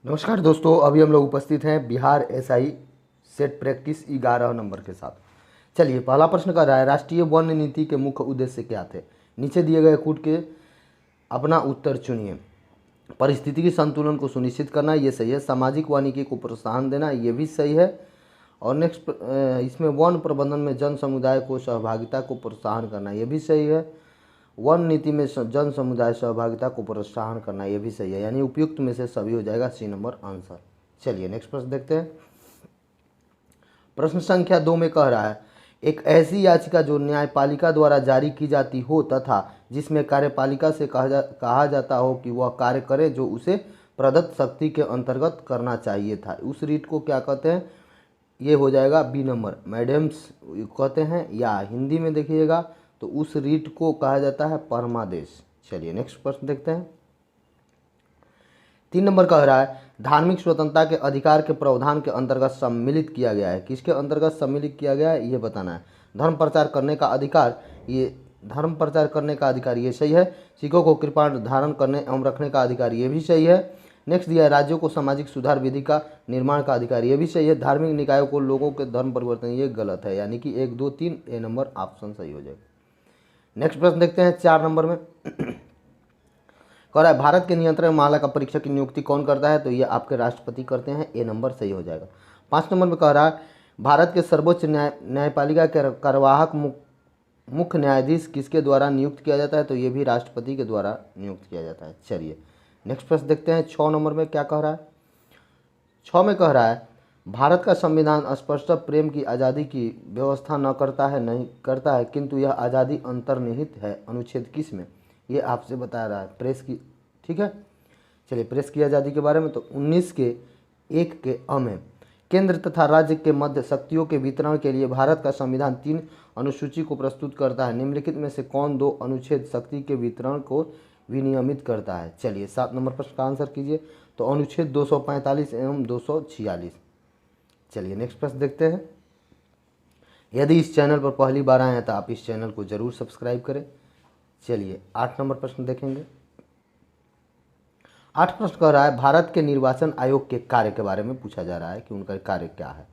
नमस्कार दोस्तों, अभी हम लोग उपस्थित हैं Bihar SI set practice 11 number के साथ। चलिए, पहला प्रश्न कर रहा है, राष्ट्रीय वन नीति के मुख्य उद्देश्य क्या थे। नीचे दिए गए कूट के अपना उत्तर चुनिए। परिस्थितिकी संतुलन को सुनिश्चित करना, ये सही है। सामाजिक वानिकी को प्रोत्साहन देना, ये भी सही है। और नेक्स्ट इसमें वन प्रबंधन में जन समुदाय को सहभागिता को प्रोत्साहन करना, ये भी सही है। वन नीति में जन समुदाय सहभागिता को प्रोत्साहन करना, ये भी सही है। यानी उपयुक्त में से सभी हो जाएगा सी नंबर आंसर। चलिए नेक्स्ट प्रश्न देखते हैं। प्रश्न संख्या 2 में कह रहा है, एक ऐसी याचिका जो न्यायपालिका द्वारा जारी की जाती हो तथा जिसमें कार्यपालिका से कहा जाता हो कि वह कार्य करे जो उसे प्रदत्त शक्ति के अंतर्गत करना चाहिए था, उस रीट को क्या कहते हैं। ये हो जाएगा बी नंबर, मैडम्स कहते हैं, या हिंदी में देखिएगा तो उस रीट को कहा जाता है परमादेश। चलिए नेक्स्ट प्रश्न देखते हैं। 3 नंबर कह रहा है, धार्मिक स्वतंत्रता के अधिकार के प्रावधान के अंतर्गत सम्मिलित किया गया है। किसके अंतर्गत सम्मिलित किया गया है, ये बताना है। धर्म प्रचार करने का अधिकार, ये धर्म प्रचार करने का अधिकार, ये सही है। सिखों को कृपाण धारण करने एवं रखने का अधिकार, ये भी सही है। नेक्स्ट दिया है, राज्यों को सामाजिक सुधार विधि का निर्माण का अधिकार, ये भी सही है। धार्मिक निकायों को लोगों के धर्म परिवर्तन, ये गलत है। यानी कि 1, 2, 3 ए नंबर ऑप्शन सही हो जाएगा। नेक्स्ट प्रश्न देखते हैं 4 नंबर में। कह रहा है, भारत के नियंत्रण माला का परीक्षक की नियुक्ति कौन करता है, तो ये आपके राष्ट्रपति करते हैं, ए नंबर सही हो जाएगा। 5 नंबर में कह रहा है, भारत के सर्वोच्च न्यायपालिका के कार्यवाहक मुख्य न्यायाधीश किसके द्वारा नियुक्त किया जाता है, तो ये भी राष्ट्रपति के द्वारा नियुक्त किया जाता है। चलिए नेक्स्ट प्रश्न देखते हैं 6 नंबर में क्या कह रहा है। 6 में कह रहा है, भारत का संविधान स्पष्ट प्रेम की आज़ादी की व्यवस्था न करता है, नहीं करता है, किंतु यह आज़ादी अंतर्निहित है अनुच्छेद किस में, ये आपसे बता रहा है। प्रेस की, ठीक है। चलिए प्रेस की आज़ादी के बारे में, तो 19 के 1 के अ में, केंद्र तथा राज्य के मध्य शक्तियों के वितरण के लिए भारत का संविधान 3 अनुसूची को प्रस्तुत करता है। निम्नलिखित में से कौन 2 अनुच्छेद शक्ति के वितरण को विनियमित करता है। चलिए 7 नंबर प्रश्न का आंसर कीजिए, तो अनुच्छेद 245 एवं 246। चलिए नेक्स्ट प्रश्न देखते हैं। यदि इस चैनल पर पहली बार आए हैं तो आप इस चैनल को जरूर सब्सक्राइब करें। चलिए 8 नंबर प्रश्न देखेंगे। 8 प्रश्न कह रहा है, भारत के निर्वाचन आयोग के कार्य के बारे में पूछा जा रहा है कि उनका कार्य क्या है।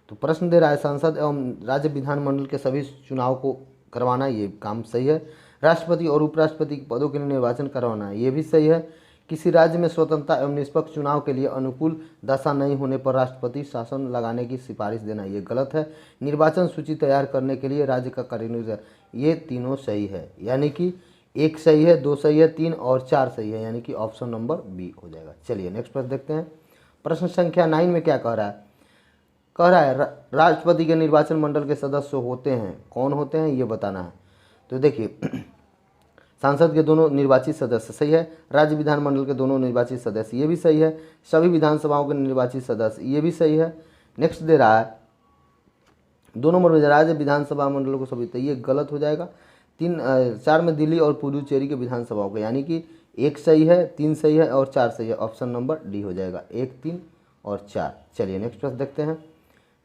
तो प्रश्न दे रहा है, संसद एवं राज्य विधानमंडल के सभी चुनाव को करवाना, ये काम सही है। राष्ट्रपति और उपराष्ट्रपति के पदों के लिए निर्वाचन करवाना, ये भी सही है। किसी राज्य में स्वतंत्रता एवं निष्पक्ष चुनाव के लिए अनुकूल दशा नहीं होने पर राष्ट्रपति शासन लगाने की सिफारिश देना, ये गलत है। निर्वाचन सूची तैयार करने के लिए राज्य का कार्य, ये तीनों सही है। यानी कि 1 सही है, 2 सही है, 3 और 4 सही है, यानी कि ऑप्शन नंबर बी हो जाएगा। चलिए नेक्स्ट प्रश्न देखते हैं। प्रश्न संख्या 9 में क्या कह रहा है। कह रहा है, राष्ट्रपति के निर्वाचन मंडल के सदस्य होते हैं, कौन होते हैं ये बताना है। तो देखिए, सांसद के दोनों निर्वाचित सदस्य, सही है। राज्य विधानमंडल के दोनों निर्वाचित सदस्य, ये भी सही है। सभी विधानसभाओं के निर्वाचित सदस्य, ये भी सही है। नेक्स्ट दे रहा है, 2 नंबर में राज्य विधानसभा मंडलों को सभी, तो ये गलत हो जाएगा। 4 में दिल्ली और पुडुचेरी के विधानसभाओं को, यानी कि 1 सही है, 3 सही है और 4 सही है। ऑप्शन नंबर डी हो जाएगा, 1, 3 और 4। चलिए नेक्स्ट प्रश्न देखते हैं।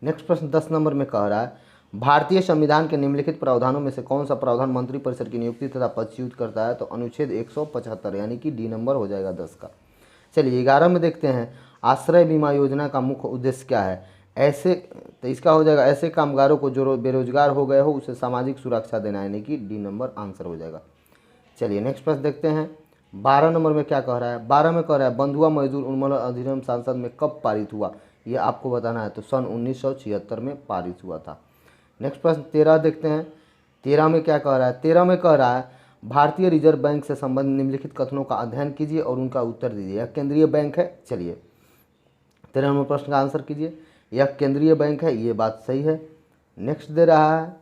नेक्स्ट प्रश्न 10 नंबर में कह रहा है, भारतीय संविधान के निम्नलिखित प्रावधानों में से कौन सा प्रावधान मंत्रिपरिषद की नियुक्ति तथा पदच्युत करता है, तो अनुच्छेद 175, यानी कि डी नंबर हो जाएगा 10 का। चलिए 11 में देखते हैं, आश्रय बीमा योजना का मुख्य उद्देश्य क्या है। ऐसे, तो इसका हो जाएगा, ऐसे कामगारों को जो बेरोजगार हो गए हो उसे सामाजिक सुरक्षा देना, यानी कि डी नंबर आंसर हो जाएगा। चलिए नेक्स्ट प्रश्न देखते हैं। 12 नंबर में क्या कह रहा है। 12 में कह रहा है, बंधुआ मजदूर उन्मूलन अधिनियम संसद में कब पारित हुआ, ये आपको बताना है। तो सन 1976 में पारित हुआ था। नेक्स्ट प्रश्न 13 देखते हैं। 13 में क्या कह रहा है। 13 में कह रहा है, भारतीय रिजर्व बैंक से संबंधित निम्नलिखित कथनों का अध्ययन कीजिए और उनका उत्तर दीजिए। यह केंद्रीय बैंक है। चलिए 13 नंबर प्रश्न का आंसर कीजिए। यह केंद्रीय बैंक है, ये बात सही है। नेक्स्ट दे रहा है,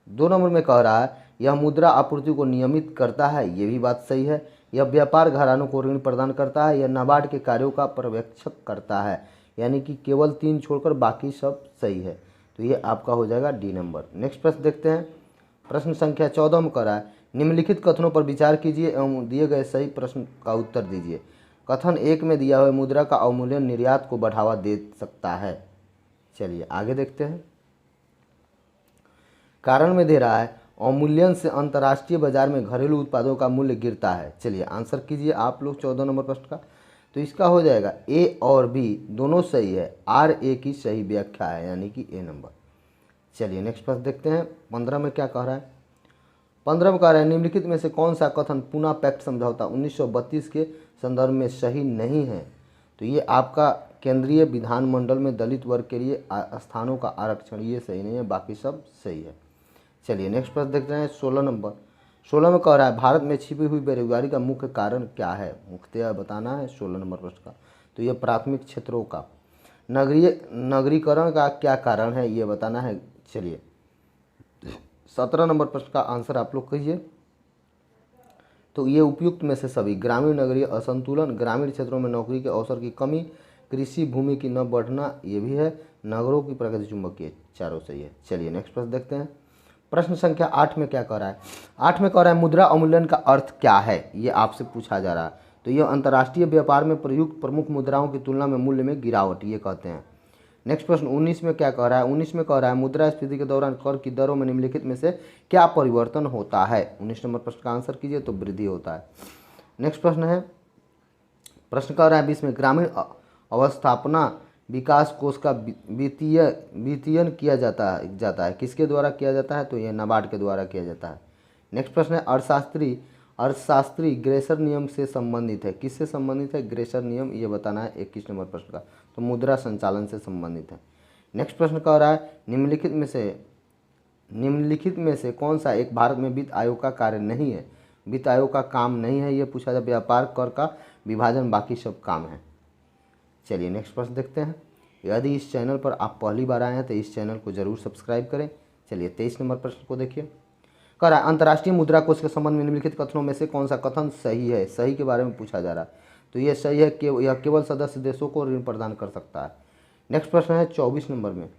2 नंबर में कह रहा है, यह मुद्रा आपूर्ति को नियमित करता है, ये भी बात सही है। यह व्यापार घरानों को ऋण प्रदान करता है। यह नाबार्ड के कार्यों का पर्यवेक्षक करता है, यानी कि केवल 3 छोड़कर बाकी सब सही है। तो ये आपका हो जाएगा डी नंबर। नेक्स्ट प्रश्न देखते हैं। प्रश्न संख्या 14 में कह रहा है, निम्नलिखित कथनों पर विचार कीजिए एवं दिए गए सही प्रश्न का उत्तर दीजिए। कथन 1 में दिया हुआ मुद्रा का अवमूल्यन निर्यात को बढ़ावा दे सकता है। चलिए आगे देखते हैं। कारण में दे रहा है, अवमूल्यन से अंतर्राष्ट्रीय बाजार में घरेलू उत्पादों का मूल्य गिरता है। चलिए आंसर कीजिए आप लोग 14 नंबर प्रश्न का। तो इसका हो जाएगा ए और बी दोनों सही है, आर ए की सही व्याख्या है, यानी कि ए नंबर। चलिए नेक्स्ट प्रश्न देखते हैं 15 में क्या कह रहा है। 15 में कह रहा है निम्नलिखित में से कौन सा कथन पुना पैक्ट समझौता 1932 के संदर्भ में सही नहीं है। तो ये आपका केंद्रीय विधानमंडल में दलित वर्ग के लिए स्थानों का आरक्षण, ये सही नहीं है, बाकी सब सही है। चलिए नेक्स्ट प्रश्न देखते हैं 16 नंबर। 16 में कह रहा है भारत में छिपी हुई बेरोजगारी का मुख्य कारण क्या है, मुख्यतः बताना है 16 नंबर प्रश्न का। तो ये प्राथमिक क्षेत्रों का नगरीकरण का क्या कारण है, ये बताना है। चलिए 17 नंबर प्रश्न का आंसर आप लोग कहिए। तो ये उपयुक्त में से सभी, ग्रामीण नगरीय असंतुलन, ग्रामीण क्षेत्रों में नौकरी के अवसर की कमी, कृषि भूमि की न बढ़ना, ये भी है, नगरों की प्रगति चुंबकीय, चारों सही है। चलिए नेक्स्ट प्रश्न देखते हैं। प्रश्न संख्या 8 में क्या कह रहा है। 8 में कह रहा है मुद्रा अवमूल्यन का अर्थ क्या है, ये आपसे पूछा जा रहा है। तो ये अंतर्राष्ट्रीय व्यापार में प्रयुक्त प्रमुख मुद्राओं की तुलना में मूल्य में गिरावट, ये कहते हैं। नेक्स्ट प्रश्न 19 में क्या कह रहा है। 19 में कह रहा है मुद्रास्फीति के दौरान कर की दरों में निम्नलिखित में से क्या परिवर्तन होता है। 19 नंबर प्रश्न का आंसर कीजिए, तो वृद्धि होता है। नेक्स्ट प्रश्न है, प्रश्न कह रहा है 20 में ग्रामीण अवस्थापना विकास कोष का वित्तीयन किया जाता है, किसके द्वारा किया जाता है। तो यह नाबार्ड के द्वारा किया जाता है। नेक्स्ट प्रश्न है अर्थशास्त्री ग्रेसर नियम से संबंधित है, किससे संबंधित है, ग्रेसर नियम, ये बताना है 21 नंबर प्रश्न का। तो मुद्रा संचालन से संबंधित है। नेक्स्ट प्रश्न कह रहा है निम्नलिखित में से कौन सा एक भारत में वित्त आयोग का कार्य नहीं है, वित्त आयोग का काम नहीं है, ये पूछा जाए। व्यापार कर का विभाजन, बाकी सब काम है। चलिए नेक्स्ट प्रश्न देखते हैं। यदि इस चैनल पर आप पहली बार आए हैं तो इस चैनल को जरूर सब्सक्राइब करें। चलिए 23 नंबर प्रश्न को देखिए। कह रहा है अंतर्राष्ट्रीय मुद्रा कोष के संबंध में निम्नलिखित कथनों में से कौन सा कथन सही है, सही के बारे में पूछा जा रहा है। तो ये सही है कि यह केवल सदस्य देशों को ऋण प्रदान कर सकता है। नेक्स्ट प्रश्न है 24 नंबर में,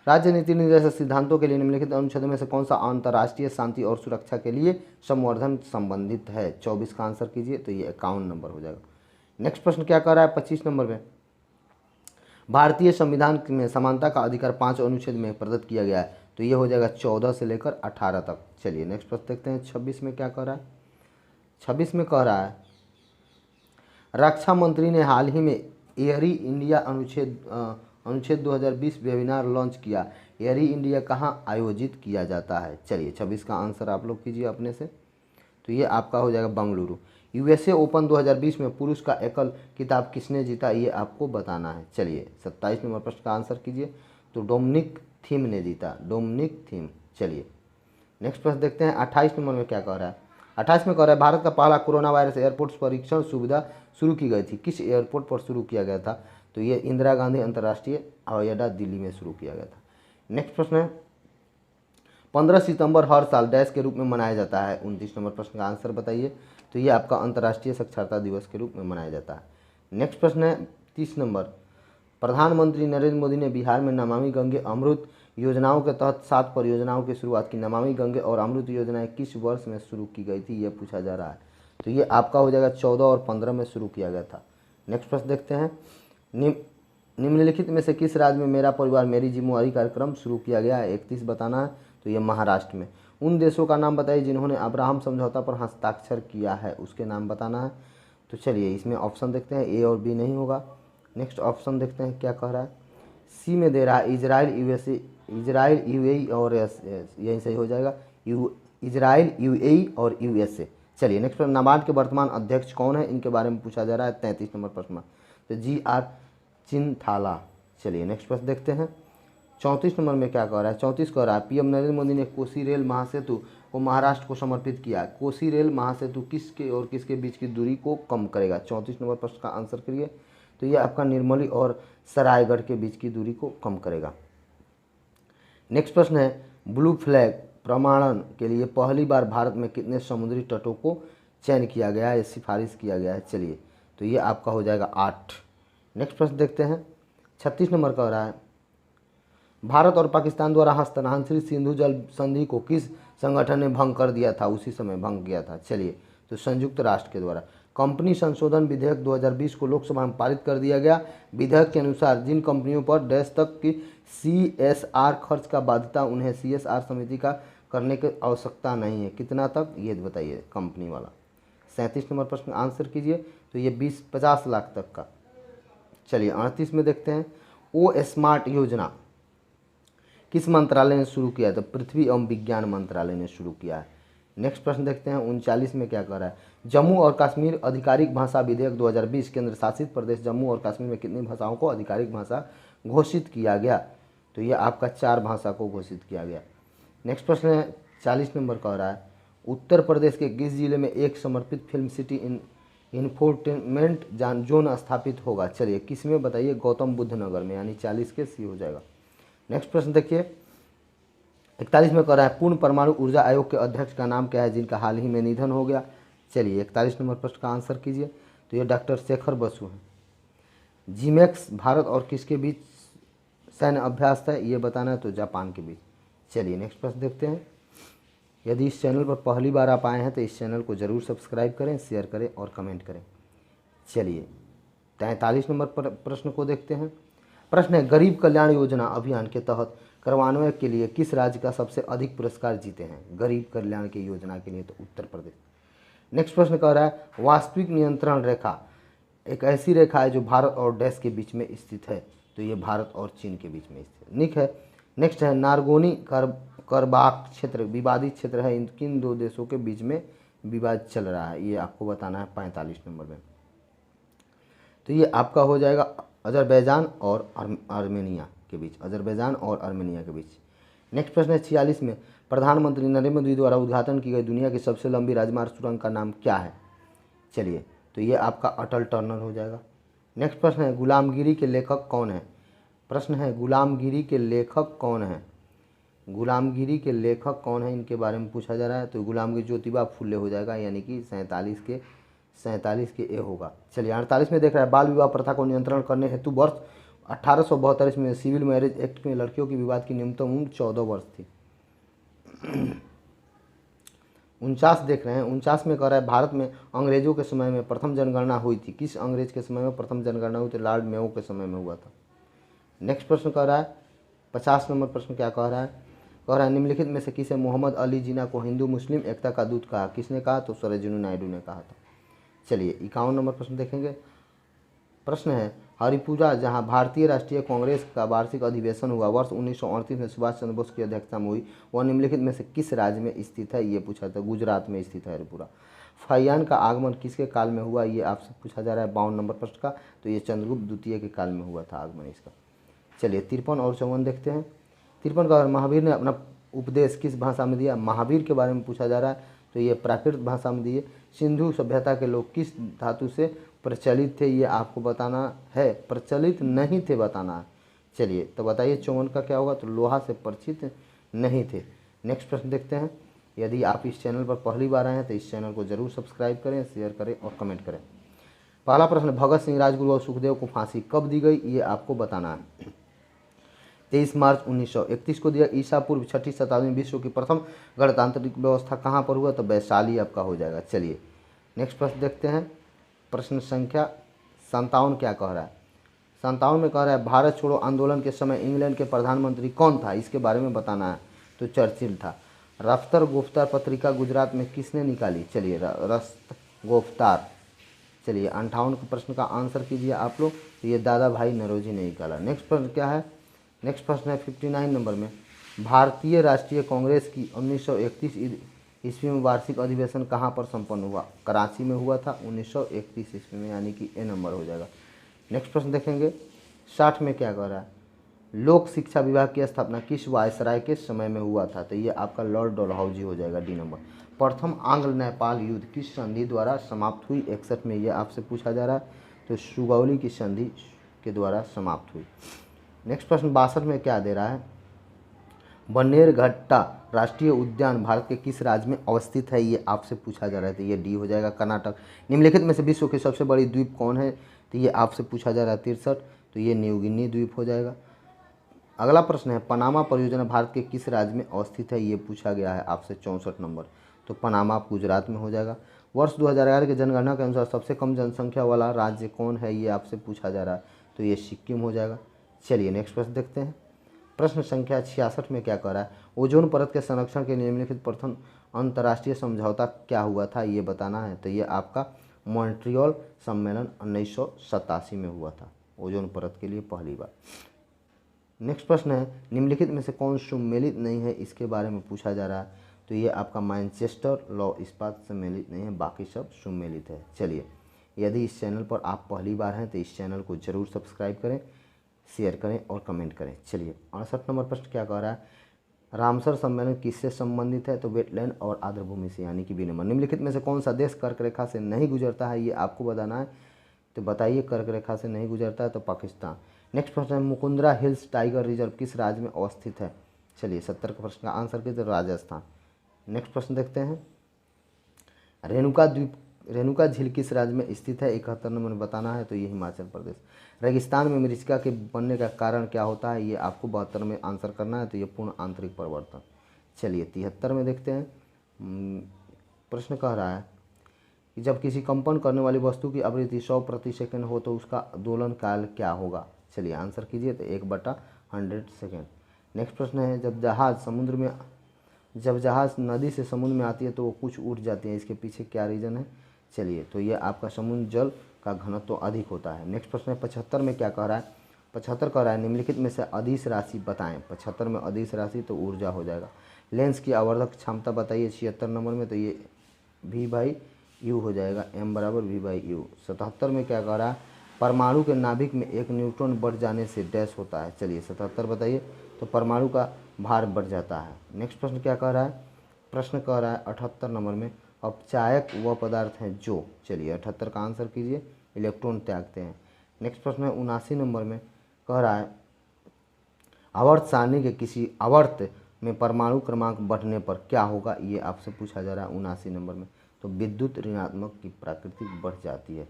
राज्य नीति निर्देशक सिद्धांतों के लिए निम्नलिखित अनुच्छेदों में से कौन सा अंतर्राष्ट्रीय शांति और सुरक्षा के लिए संवर्धन संबंधित है। 24 का आंसर कीजिए, तो ये 51 नंबर हो जाएगा। नेक्स्ट प्रश्न क्या कर रहा है 25 नंबर में, भारतीय संविधान में समानता का अधिकार 5 अनुच्छेद में प्रदत्त किया गया है। तो ये हो जाएगा 14 से लेकर 18 तक। चलिए नेक्स्ट प्रश्न देखते हैं 26 में क्या कह रहा है। 26 में कह रहा है रक्षा मंत्री ने हाल ही में एयरी इंडिया अनुच्छेद 2020 वेबिनार लॉन्च किया। एयरी इंडिया कहाँ आयोजित किया जाता है। चलिए 26 का आंसर आप लोग कीजिए अपने से। तो ये आपका हो जाएगा बंगलुरु। यूएसए ओपन 2020 में पुरुष का एकल खिताब किसने जीता, ये आपको बताना है। चलिए 27 नंबर प्रश्न का आंसर कीजिए। तो डोमिनिक थीम ने जीता, डोमिनिक थीम। चलिए नेक्स्ट प्रश्न देखते हैं 28 नंबर में क्या कह रहा है। 28 में कह रहा है भारत का पहला कोरोना वायरस एयरपोर्ट परीक्षण सुविधा शुरू की गई थी, किस एयरपोर्ट पर शुरू किया गया था। तो ये इंदिरा गांधी अंतर्राष्ट्रीय हवाई अड्डा दिल्ली में शुरू किया गया था। नेक्स्ट प्रश्न है 15 सितंबर हर साल डैश के रूप में मनाया जाता है। 29 नंबर प्रश्न का आंसर बताइए। तो ये आपका अंतर्राष्ट्रीय साक्षरता दिवस के रूप में मनाया जाता है। नेक्स्ट प्रश्न है 30 नंबर, प्रधानमंत्री नरेंद्र मोदी ने बिहार में नमामि गंगे अमृत योजनाओं के तहत 7 परियोजनाओं की शुरुआत की। नमामि गंगे और अमृत योजनाएं किस वर्ष में शुरू की गई थी, यह पूछा जा रहा है। तो ये आपका हो जाएगा 14 और 15 में शुरू किया गया था। नेक्स्ट प्रश्न देखते हैं निम्नलिखित में से किस राज्य में मेरा परिवार मेरी जिम्मेवारी कार्यक्रम शुरू किया गया है। 31 बताना है। तो ये महाराष्ट्र में। उन देशों का नाम बताइए जिन्होंने अब्राहम समझौता पर हस्ताक्षर किया है, उसके नाम बताना है। तो चलिए इसमें ऑप्शन देखते हैं, ए और बी नहीं होगा। नेक्स्ट ऑप्शन देखते हैं क्या कह रहा है। सी में दे रहा है इजराइल यूएई और यही सही हो जाएगा, इजराइल यूएई और यूएसए। चलिए नेक्स्ट पर नाबार्ड के वर्तमान अध्यक्ष कौन है, इनके बारे में पूछा जा रहा है 33 नंबर प्रश्न में। तो GR चिंथाला। चलिए नेक्स्ट प्रश्न देखते हैं 34 नंबर में क्या कह रहा है। 34 कह रहा है पीएम नरेंद्र मोदी ने कोसी रेल महासेतु को महाराष्ट्र को समर्पित किया। कोसी रेल महासेतु किसके और किसके बीच की दूरी को कम करेगा। 34 नंबर प्रश्न का आंसर करिए। तो ये आपका निर्मली और सरायगढ़ के बीच की दूरी को कम करेगा। नेक्स्ट प्रश्न है ब्लू फ्लैग प्रमाणन के लिए पहली बार भारत में कितने समुद्री तटों को चयन किया गया है, सिफारिश किया गया है। चलिए तो ये आपका हो जाएगा 8। नेक्स्ट प्रश्न देखते हैं 36 नंबर कह रहा है भारत और पाकिस्तान द्वारा हस्तांतरित सिंधु जल संधि को किस संगठन ने भंग कर दिया था, उसी समय भंग किया था। चलिए तो संयुक्त राष्ट्र के द्वारा। कंपनी संशोधन विधेयक 2020 को लोकसभा में पारित कर दिया गया। विधेयक के अनुसार जिन कंपनियों पर डैश तक की CSR खर्च का बाध्यता, उन्हें CSR समिति का करने की आवश्यकता नहीं है। कितना तक ये बताइए कंपनी वाला। 37 नंबर प्रश्न का आंसर कीजिए। तो ये 50 लाख तक का। चलिए 38 में देखते हैं, ओ स्मार्ट योजना किस मंत्रालय ने शुरू किया? तो पृथ्वी एवं विज्ञान मंत्रालय ने शुरू किया है। नेक्स्ट प्रश्न देखते हैं 39 में क्या कह रहा है, जम्मू और कश्मीर आधिकारिक भाषा विधेयक 2020 केंद्र शासित प्रदेश जम्मू और कश्मीर में कितनी भाषाओं को आधिकारिक भाषा घोषित किया गया? तो ये आपका 4 भाषा को घोषित किया गया। नेक्स्ट प्रश्न है 40 नंबर कह रहा है, उत्तर प्रदेश के किस जिले में एक समर्पित फिल्म सिटी इंफोटेनमेंट जोन स्थापित होगा? चलिए किस में बताइए? गौतम बुद्ध नगर में, यानी 40 के सी हो जाएगा। नेक्स्ट प्रश्न देखिए 41 में कह रहा है, पूर्ण परमाणु ऊर्जा आयोग के अध्यक्ष का नाम क्या है जिनका हाल ही में निधन हो गया? चलिए 41 नंबर प्रश्न का आंसर कीजिए। तो ये डॉक्टर शेखर बसु हैं। जीमैक्स भारत और किसके बीच सैन्य अभ्यास था? ये बताना है, तो जापान के बीच। चलिए नेक्स्ट प्रश्न देखते हैं। यदि इस चैनल पर पहली बार आप आए हैं तो इस चैनल को ज़रूर सब्सक्राइब करें, शेयर करें और कमेंट करें। चलिए 43 नंबर प्रश्न को देखते हैं। प्रश्न है, गरीब कल्याण योजना अभियान के तहत कार्यान्वयन के लिए किस राज्य का सबसे अधिक पुरस्कार जीते हैं? गरीब कल्याण की योजना के लिए तो उत्तर प्रदेश। नेक्स्ट प्रश्न कह रहा है, वास्तविक नियंत्रण रेखा एक ऐसी रेखा है जो भारत और देश के बीच में स्थित है? तो ये भारत और चीन के बीच में स्थित निक है। नेक्स्ट है, नारगोनी करबाख क्षेत्र विवादित क्षेत्र है, इन किन दो देशों के बीच में विवाद चल रहा है? ये आपको बताना है 45 नंबर में। तो ये आपका हो जाएगा अजरबैजान और आर्मेनिया के बीच, अजरबैजान और आर्मेनिया के बीच। नेक्स्ट प्रश्न है 46 में, प्रधानमंत्री नरेंद्र मोदी द्वारा उद्घाटन की गई दुनिया की सबसे लंबी राजमार्ग सुरंग का नाम क्या है? चलिए तो ये आपका अटल टनल हो जाएगा। नेक्स्ट प्रश्न है, गुलामगिरी के लेखक कौन है? प्रश्न है, गुलामगिरी के लेखक कौन है? गुलामगिरी के लेखक कौन है, इनके बारे में पूछा जा रहा है। तो गुलामगिरी ज्योतिबा फुले हो जाएगा, यानी कि 47 के ए होगा। चलिए 48 में देख रहा है, बाल विवाह प्रथा को नियंत्रण करने हेतु वर्ष 1872 में सिविल मैरिज एक्ट में लड़कियों की विवाह की न्यूनतम उम्र 14 वर्ष थी। 49 देख रहे हैं, 49 में कह रहा है, भारत में अंग्रेजों के समय में प्रथम जनगणना हुई थी? किस अंग्रेज के समय में प्रथम जनगणना हुई थी? लॉर्ड मेयो के समय में हुआ था। नेक्स्ट प्रश्न कह रहा है 50 नंबर प्रश्न क्या कह रहा है? कह रहा है, निम्नलिखित में से किसे मोहम्मद अली जिन्ना को हिंदू मुस्लिम एकता का दूत कहा? किसने कहा? तो सरोजिनी नायडू ने कहा था। चलिए 51 नंबर प्रश्न देखेंगे। प्रश्न है, हरिपुरा जहां भारतीय राष्ट्रीय कांग्रेस का वार्षिक अधिवेशन हुआ वर्ष 1938 में सुभाष चंद्र बोस की अध्यक्षता में हुई, वह निम्नलिखित में से किस राज्य में स्थित है? ये पूछा था, गुजरात में स्थित है हरिपुरा। फाहियान का आगमन किसके काल में हुआ? ये आपसे पूछा जा रहा है 52 नंबर प्रश्न का। तो ये चंद्रगुप्त द्वितीय के काल में हुआ था आगमन इसका। चलिए 53 और 54 देखते हैं। 53 का, महावीर ने अपना उपदेश किस भाषा में दिया? महावीर के बारे में पूछा जा रहा है। तो ये प्राकृत भाषा में दिए। सिंधु सभ्यता के लोग किस धातु से प्रचलित थे? ये आपको बताना है, प्रचलित नहीं थे बताना है। चलिए तो बताइए 54 का क्या होगा? तो लोहा से परिचित नहीं थे। नेक्स्ट प्रश्न देखते हैं। यदि आप इस चैनल पर पहली बार आए हैं तो इस चैनल को जरूर सब्सक्राइब करें, शेयर करें और कमेंट करें। पहला प्रश्न, भगत सिंह, राजगुरु और सुखदेव को फांसी कब दी गई? ये आपको बताना है। 23 मार्च 1931 को दिया। ईसा पूर्व 6ठी शताब्दी में विश्व की प्रथम गणतांत्रिक व्यवस्था कहाँ पर हुआ? तो वैशाली आपका हो जाएगा। चलिए नेक्स्ट प्रश्न देखते हैं। प्रश्न संख्या 57 क्या कह रहा है? 57 में कह रहा है, भारत छोड़ो आंदोलन के समय इंग्लैंड के प्रधानमंत्री कौन था? इसके बारे में बताना है। तो चर्चिल था। रफ्तार गोफ्तार पत्रिका गुजरात में किसने निकाली? चलिए रफ्तार गोफ्तार। चलिए 58 के प्रश्न का आंसर कीजिए आप लोग। तो ये दादा भाई नौरोजी ने निकाला। नेक्स्ट प्रश्न क्या है? नेक्स्ट प्रश्न है 59 नंबर में, भारतीय राष्ट्रीय कांग्रेस की 1931 ईस्वी में वार्षिक अधिवेशन कहाँ पर संपन्न हुआ? कराची में हुआ था 1931 ईस्वी में, यानी कि ए नंबर हो जाएगा। नेक्स्ट प्रश्न देखेंगे 60 में क्या कह रहा है? लोक शिक्षा विभाग की स्थापना किस वायसराय के समय में हुआ था? तो ये आपका लॉर्ड डलहौजी हो जाएगा, डी नंबर। प्रथम आंग्ल नेपाल युद्ध किस संधि द्वारा समाप्त हुई? 61 में ये आपसे पूछा जा रहा है। तो सुगौली की संधि के द्वारा समाप्त हुई। नेक्स्ट प्रश्न 62 में क्या दे रहा है? बन्नेरघट्टा राष्ट्रीय उद्यान भारत के किस राज्य में अवस्थित है? ये आपसे पूछा जा रहा है। तो ये डी हो जाएगा, कर्नाटक। निम्नलिखित में से विश्व की सबसे बड़ी द्वीप कौन है? तो ये आपसे पूछा जा रहा है 63। तो ये न्यू गिनी द्वीप हो जाएगा। अगला प्रश्न है, पनामा परियोजना भारत के किस राज्य में अवस्थित है? ये पूछा गया है आपसे 64 नंबर। तो पनामा गुजरात में हो जाएगा। वर्ष 2011 की जनगणना के अनुसार सबसे कम जनसंख्या वाला राज्य कौन है? ये आपसे पूछा जा रहा है। तो ये सिक्किम हो जाएगा। चलिए नेक्स्ट प्रश्न देखते हैं। प्रश्न संख्या 66 में क्या कह रहा है? ओजोन परत के संरक्षण के निम्नलिखित प्रथम अंतर्राष्ट्रीय समझौता क्या हुआ था ये बताना है। तो ये आपका मॉन्ट्रियल सम्मेलन 1987 में हुआ था, ओजोन परत के लिए पहली बार। नेक्स्ट प्रश्न है निम्नलिखित में से कौन सम्मिलित नहीं है, इसके बारे में पूछा जा रहा है। तो ये आपका मैनचेस्टर लॉ इस्पात सम्मिलित नहीं है, बाकी सब सम्मिलित है। चलिए, यदि इस चैनल पर आप पहली बार हैं तो इस चैनल को जरूर सब्सक्राइब करें, शेयर करें और कमेंट करें। चलिए, 68 नंबर प्रश्न क्या कह रहा है, रामसर सम्मेलन किससे संबंधित है। तो वेटलैंड और आर्द्रभूमि से, यानी कि बी नंबर। निम्नलिखित में से कौन सा देश कर्क रेखा से नहीं गुजरता है, ये आपको बताना है। तो बताइए, कर्क रेखा से नहीं गुजरता है तो पाकिस्तान। नेक्स्ट प्रश्न है मुकुंदरा हिल्स टाइगर रिजर्व किस राज्य में अवस्थित है। चलिए, 70 का प्रश्न का आंसर कीजिए, राजस्थान। नेक्स्ट प्रश्न देखते हैं, रेणुका झील किस राज्य में स्थित है, 71 नंबर में बताना है। तो ये हिमाचल प्रदेश। रेगिस्तान में मरीचिका के बनने का कारण क्या होता है, ये आपको 72 में आंसर करना है। तो ये पूर्ण आंतरिक परिवर्तन। चलिए, 73 में देखते हैं, प्रश्न कह रहा है कि जब किसी कंपन करने वाली वस्तु की आवृत्ति 100 प्रति सेकंड हो तो उसका दोलन काल क्या होगा। चलिए, आंसर कीजिए। तो 1/100 सेकेंड। नेक्स्ट प्रश्न है जब जहाज़ नदी से समुद्र में आती है तो वो कुछ उठ जाती है, इसके पीछे क्या रीज़न है। चलिए, तो ये आपका समुद्र जल का घनत्व तो अधिक होता है। नेक्स्ट प्रश्न है 75 में क्या कह रहा है, 75 कह रहा है निम्नलिखित में से अदिश राशि बताएं। 75 में अदिश राशि तो ऊर्जा हो जाएगा। लेंस की आवर्धक क्षमता बताइए 76 नंबर में। तो ये V/U हो जाएगा, M = V/U। 77 में क्या कह रहा है, परमाणु के नाभिक में 1 न्यूट्रॉन बढ़ जाने से डैश होता है। चलिए, 77 बताइए। तो परमाणु का भार बढ़ जाता है। नेक्स्ट प्रश्न क्या कह रहा है, प्रश्न कह रहा है 78 नंबर में अपचायक वह पदार्थ हैं जो। चलिए, 78 का आंसर कीजिए, इलेक्ट्रॉन त्यागते हैं। नेक्स्ट प्रश्न है 79 नंबर में कह रहा है आवर्त सारणी के किसी आवर्त में परमाणु क्रमांक बढ़ने पर क्या होगा, ये आपसे पूछा जा रहा है 79 नंबर में। तो विद्युत ऋणात्मक की प्रकृति बढ़ जाती है।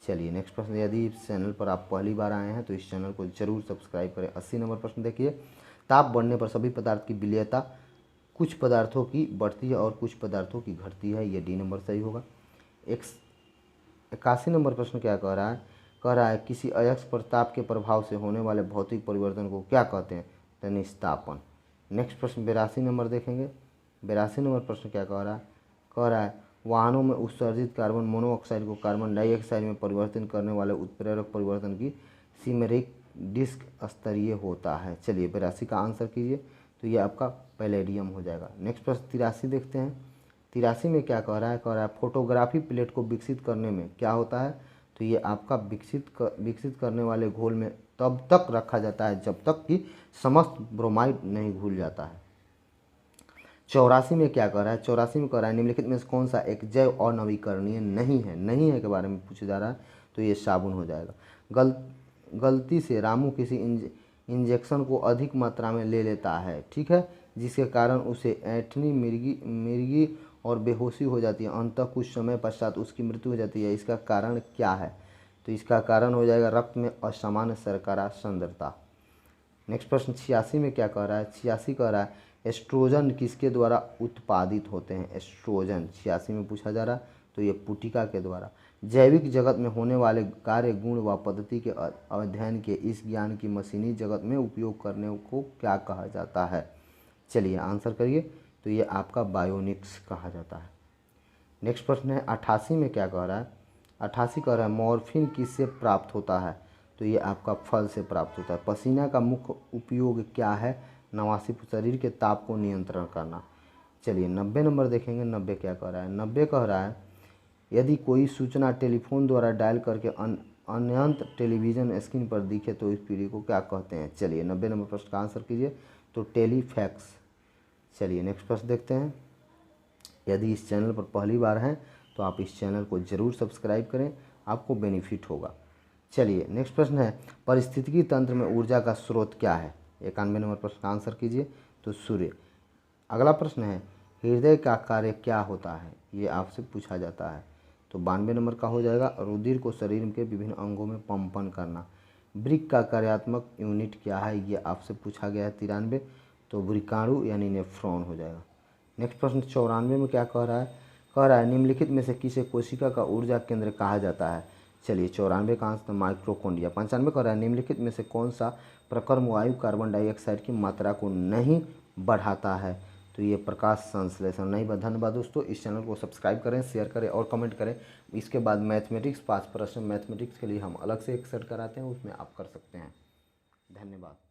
चलिए, नेक्स्ट प्रश्न, यदि इस चैनल पर आप पहली बार आए हैं तो इस चैनल को जरूर सब्सक्राइब करें। 80 नंबर प्रश्न देखिए, ताप बढ़ने पर सभी पदार्थ की विलेयता कुछ पदार्थों की बढ़ती है और कुछ पदार्थों की घटती है, ये डी नंबर सही होगा। 81 नंबर प्रश्न क्या कह रहा है किसी अयस्क पर ताप के प्रभाव से होने वाले भौतिक परिवर्तन को क्या कहते हैं। तो निस्तापन। नेक्स्ट प्रश्न 82 नंबर देखेंगे। 82 नंबर प्रश्न क्या कह रहा है वाहनों में उत्सर्जित कार्बन मोनोऑक्साइड को कार्बन डाइऑक्साइड में परिवर्तन करने वाले उत्प्रेरक परिवर्तन की सीमेरिक डिस्क स्तरीय होता है। चलिए, 82 का आंसर कीजिए। तो ये आपका पैलेडियम हो जाएगा। नेक्स्ट प्रश्न 83 देखते हैं। 83 में क्या कह रहा है फोटोग्राफी प्लेट को विकसित करने में क्या होता है। तो ये आपका विकसित करने वाले घोल में तब तक रखा जाता है जब तक कि समस्त ब्रोमाइड नहीं घुल जाता है। 84 में क्या कह रहा है, 84 में कह रहा है निम्नलिखित में से कौन सा एक जैव अनवीकरणीय नहीं है के बारे में पूछा जा रहा है। तो ये साबुन हो जाएगा। गलती से रामू किसी इंजेक्शन को अधिक मात्रा में ले लेता है, ठीक है, जिसके कारण उसे ऐंठनी मिर्गी और बेहोशी हो जाती है। अंततः कुछ समय पश्चात उसकी मृत्यु हो जाती है। इसका कारण क्या है। तो इसका कारण हो जाएगा रक्त में असामान्य शर्करा सांद्रता। नेक्स्ट प्रश्न 86 में क्या कह रहा है, 86 कह रहा है एस्ट्रोजन किसके द्वारा उत्पादित होते हैं। एस्ट्रोजन 86 में पूछा जा रहा है। तो ये पुटिका के द्वारा। जैविक जगत में होने वाले कार्य गुण व पद्धति के अध्ययन के इस ज्ञान की मशीनी जगत में उपयोग करने को क्या कहा जाता है। चलिए, आंसर करिए। तो ये आपका बायोनिक्स कहा जाता है। नेक्स्ट प्रश्न है 88 में क्या कह रहा है, 88 कह रहा है मॉर्फिन किससे प्राप्त होता है। तो ये आपका फल से प्राप्त होता है। पसीना का मुख्य उपयोग क्या है, नवासी शरीर के ताप को नियंत्रण करना। चलिए, 90 नंबर देखेंगे। 90 क्या कह रहा है, 90 कह रहा है यदि कोई सूचना टेलीफोन द्वारा डायल करके अनंत टेलीविज़न स्क्रीन पर दिखे तो इस पीढ़ी को क्या कहते हैं। चलिए, 90 नंबर प्रश्न का आंसर कीजिए। तो टेलीफैक्स। चलिए, नेक्स्ट प्रश्न देखते हैं। यदि इस चैनल पर पहली बार हैं तो आप इस चैनल को ज़रूर सब्सक्राइब करें, आपको बेनिफिट होगा। चलिए, नेक्स्ट प्रश्न है पारिस्थितिकी तंत्र में ऊर्जा का स्रोत क्या है। 91 नंबर प्रश्न का आंसर कीजिए। तो सूर्य। अगला प्रश्न है हृदय का कार्य क्या होता है, ये आपसे पूछा जाता है। तो 92 नंबर का हो जाएगा रुधिर को शरीर के विभिन्न अंगों में पंपन करना। वृक्क का कार्यात्मक यूनिट क्या है, ये आपसे पूछा गया है। 93। तो वृक्काणु यानी नेफ्रॉन हो जाएगा। नेक्स्ट प्रश्न 94 में क्या कह रहा है निम्नलिखित में से किसे कोशिका का ऊर्जा केंद्र कहा जाता है। चलिए, 94 का आंसर माइक्रोकोन्डिया। 95 कह रहा है निम्नलिखित में से कौन सा प्रकर्म वायु कार्बन डाइऑक्साइड की मात्रा को नहीं बढ़ाता है। तो ये प्रकाश संश्लेषण नहीं बा। धन्यवाद दोस्तों। इस चैनल को सब्सक्राइब करें, शेयर करें और कमेंट करें। इसके बाद मैथमेटिक्स 5 प्रश्न मैथमेटिक्स के लिए हम अलग से एक सेट कराते हैं, उसमें आप कर सकते हैं। धन्यवाद।